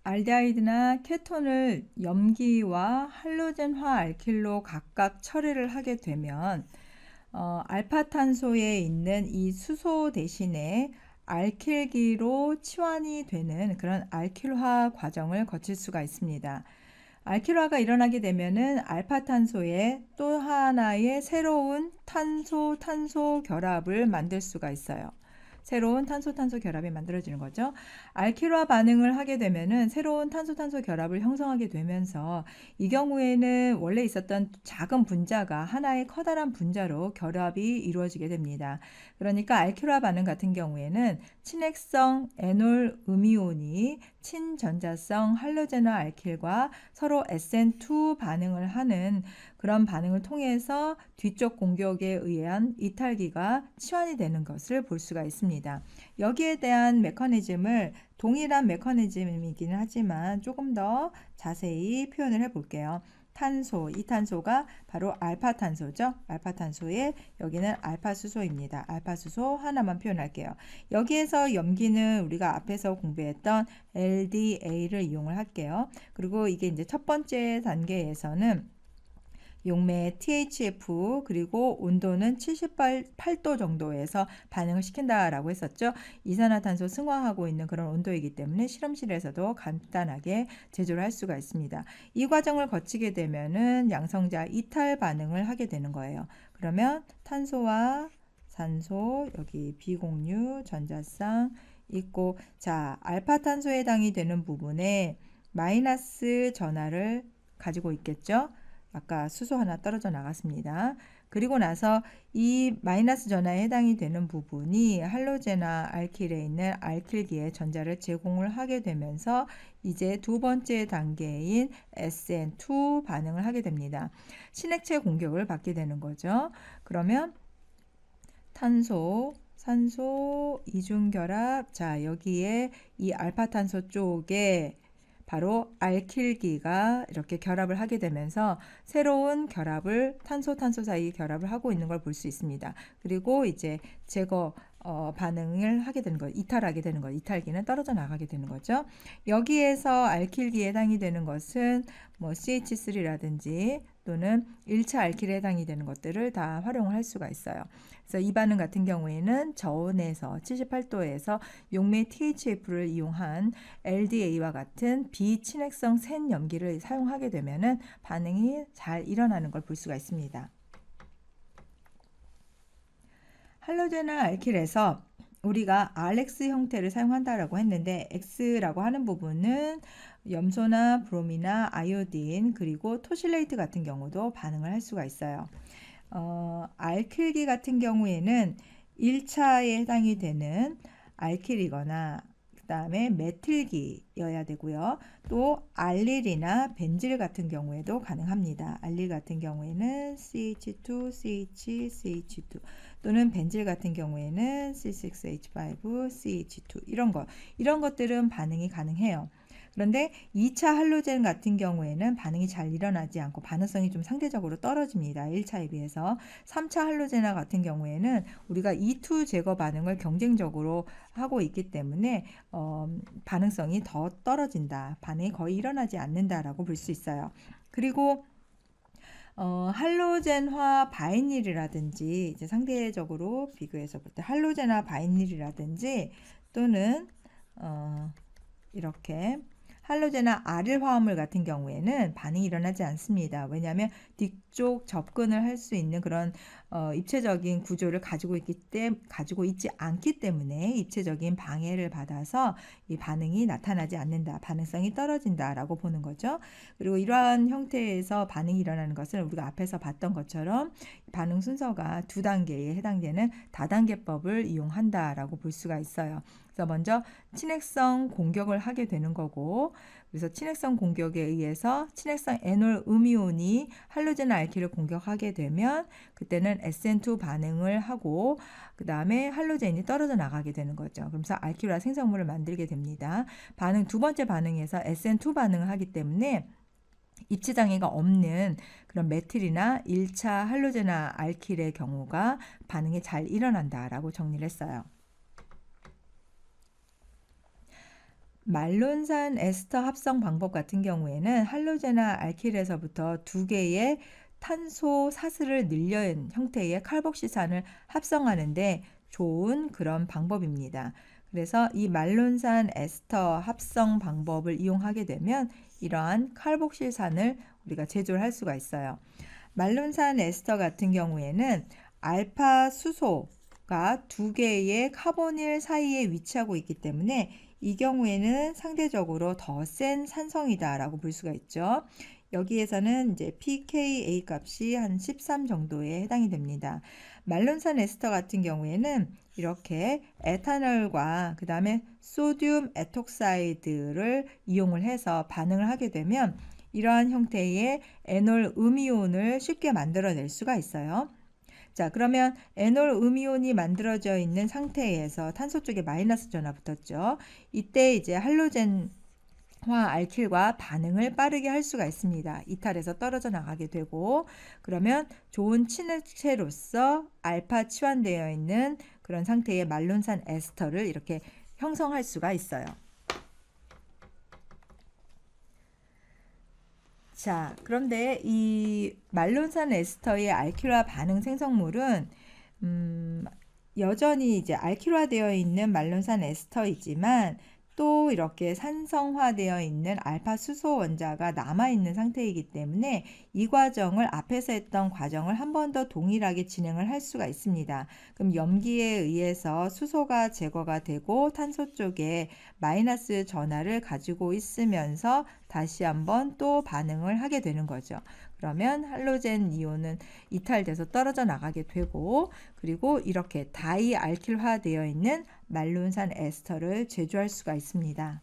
알데하이드나 케톤을 염기와 할로젠화 알킬로 각각 처리를 하게 되면 알파탄소에 있는 이 수소 대신에 알킬기로 치환이 되는 그런 알킬화 과정을 거칠 수가 있습니다. 알킬화가 일어나게 되면은 알파탄소에 또 하나의 새로운 탄소 결합을 만들 수가 있어요. 새로운 탄소 결합이 만들어지는 거죠. 알킬화 반응을 하게 되면은 새로운 탄소 결합을 형성하게 되면서 이 경우에는 원래 있었던 작은 분자가 하나의 커다란 분자로 결합이 이루어지게 됩니다. 그러니까 알킬화 반응 같은 경우에는 친핵성 에놀 음이온이 친전자성 할로젠화 알킬과 서로 SN2 반응을 하는 그런 반응을 통해서 뒤쪽 공격에 의한 이탈기가 치환이 되는 것을 볼 수가 있습니다. 여기에 대한 메커니즘을 동일한 메커니즘이기는 하지만 조금 더 자세히 표현을 해볼게요. 이 탄소가 바로 알파탄소죠. 알파탄소에 여기는 알파수소입니다. 알파수소 하나만 표현할게요. 여기에서 염기는 우리가 앞에서 공부했던 LDA를 이용을 할게요. 그리고 이게 이제 첫 번째 단계에서는 용매 THF 그리고 온도는 78도 정도에서 반응을 시킨다라고 했었죠. 이산화탄소 승화하고 있는 그런 온도이기 때문에 실험실에서도 간단하게 제조를 할 수가 있습니다. 이 과정을 거치게 되면은 양성자 이탈 반응을 하게 되는 거예요. 그러면 탄소와 산소 여기 비공유 전자쌍 있고 자 알파탄소에 해당이 되는 부분에 마이너스 전하를 가지고 있겠죠. 아까 수소 하나 떨어져 나갔습니다. 그리고 나서 이 마이너스 전하에 해당이 되는 부분이 할로젠화 알킬에 있는 알킬기의 전자를 제공을 하게 되면서 이제 두 번째 단계인 SN2 반응을 하게 됩니다. 신액체 공격을 받게 되는 거죠. 그러면 탄소, 산소, 이중결합. 자, 여기에 이 알파탄소 쪽에 바로 알킬기가 이렇게 결합을 하게 되면서 새로운 결합을 탄소 사이 결합을 하고 있는 걸 볼 수 있습니다. 그리고 이제 제거 반응을 하게 되는 거, 이탈하게 되는 거, 이탈기는 떨어져 나가게 되는 거죠. 여기에서 알킬기에 해당이 되는 것은 뭐 CH3라든지 또는 1차 알킬에 해당이 되는 것들을 다 활용을 할 수가 있어요. 그래서 이 반응 같은 경우에는 저온에서 78도에서 용매 THF를 이용한 LDA와 같은 비친핵성 센 염기를 사용하게 되면은 반응이 잘 일어나는 걸 볼 수가 있습니다. 할로젠화 알킬에서 우리가 RX 형태를 사용한다라고 했는데 X라고 하는 부분은 염소나 브롬이나 아이오딘 그리고 토실레이트 같은 경우도 반응을 할 수가 있어요. 알킬기 같은 경우에는 1차에 해당이 되는 알킬이거나 그 다음에 메틸기여야 되고요. 또 알릴이나 벤질 같은 경우에도 가능합니다. 알릴 같은 경우에는 CH2, CH2 또는 벤질 같은 경우에는 C6H5, CH2 이런 것들은 반응이 가능해요. 그런데 2차 할로젠 같은 경우에는 반응이 잘 일어나지 않고 반응성이 좀 상대적으로 떨어집니다. 1차에 비해서. 3차 할로젠화 같은 경우에는 우리가 E2 제거 반응을 경쟁적으로 하고 있기 때문에 반응성이 더 떨어진다. 반응이 거의 일어나지 않는다라고 볼 수 있어요. 그리고 할로젠화 바이닐이라든지 이제 상대적으로 비교해서 볼 때 할로젠화 바이닐이라든지 또는 이렇게 할로젠화 아릴 화합물 같은 경우에는 반응이 일어나지 않습니다. 왜냐하면 뒤쪽 접근을 할 수 있는 그런 입체적인 구조를 가지고 있지 않기 때문에 입체적인 방해를 받아서 이 반응이 나타나지 않는다. 반응성이 떨어진다라고 보는 거죠. 그리고 이러한 형태에서 반응이 일어나는 것은 우리가 앞에서 봤던 것처럼 반응 순서가 두 단계에 해당되는 다단계법을 이용한다라고 볼 수가 있어요. 그래서 먼저 친핵성 공격을 하게 되는 거고 그래서 친핵성 공격에 의해서 친핵성 에놀 음이온이 할로젠 알킬을 공격하게 되면 그때는 SN2 반응을 하고 그 다음에 할로젠이 떨어져 나가게 되는 거죠. 그러면서 알킬화 생성물을 만들게 됩니다. 두 번째 반응에서 SN2 반응을 하기 때문에 입체장애가 없는 그런 메틸이나 1차 할로젠화 알킬의 경우가 반응이 잘 일어난다라고 정리를 했어요. 말론산 에스터 합성 방법 같은 경우에는 할로젠과 알킬에서부터 두 개의 탄소 사슬을 늘려낸 형태의 칼복시산을 합성하는데 좋은 그런 방법입니다. 그래서 이 말론산 에스터 합성 방법을 이용하게 되면 이러한 칼복실산을 우리가 제조를 할 수가 있어요. 말론산 에스터 같은 경우에는 알파 수소가 두 개의 카보닐 사이에 위치하고 있기 때문에 이 경우에는 상대적으로 더 센 산성이다라고 볼 수가 있죠. 여기에서는 이제 pKa 값이 한 13 정도에 해당이 됩니다. 말론산 에스터 같은 경우에는 이렇게 에탄올과 그 다음에 소듐 에톡사이드를 이용을 해서 반응을 하게 되면 이러한 형태의 에놀 음이온을 쉽게 만들어낼 수가 있어요. 자, 그러면 에놀 음이온이 만들어져 있는 상태에서 탄소 쪽에 마이너스 전화 붙었죠. 이때 이제 할로젠 화 알킬과 반응을 빠르게 할 수가 있습니다. 이탈해서 떨어져 나가게 되고, 그러면 좋은 친해체로서 알파 치환되어 있는 그런 상태의 말론산 에스터를 이렇게 형성할 수가 있어요. 자, 그런데 이 말론산 에스터의 알킬화 반응 생성물은 여전히 이제 알킬화되어 있는 말론산 에스터이지만 또 이렇게 산성화되어 있는 알파 수소 원자가 남아있는 상태이기 때문에 이 과정을 앞에서 했던 과정을 한 번 더 동일하게 진행을 할 수가 있습니다. 그럼 염기에 의해서 수소가 제거가 되고 탄소 쪽에 마이너스 전하를 가지고 있으면서 다시 한번 또 반응을 하게 되는 거죠. 그러면 할로젠 이온은 이탈돼서 떨어져 나가게 되고, 그리고 이렇게 다이알킬화 되어 있는 말론산 에스터를 제조할 수가 있습니다.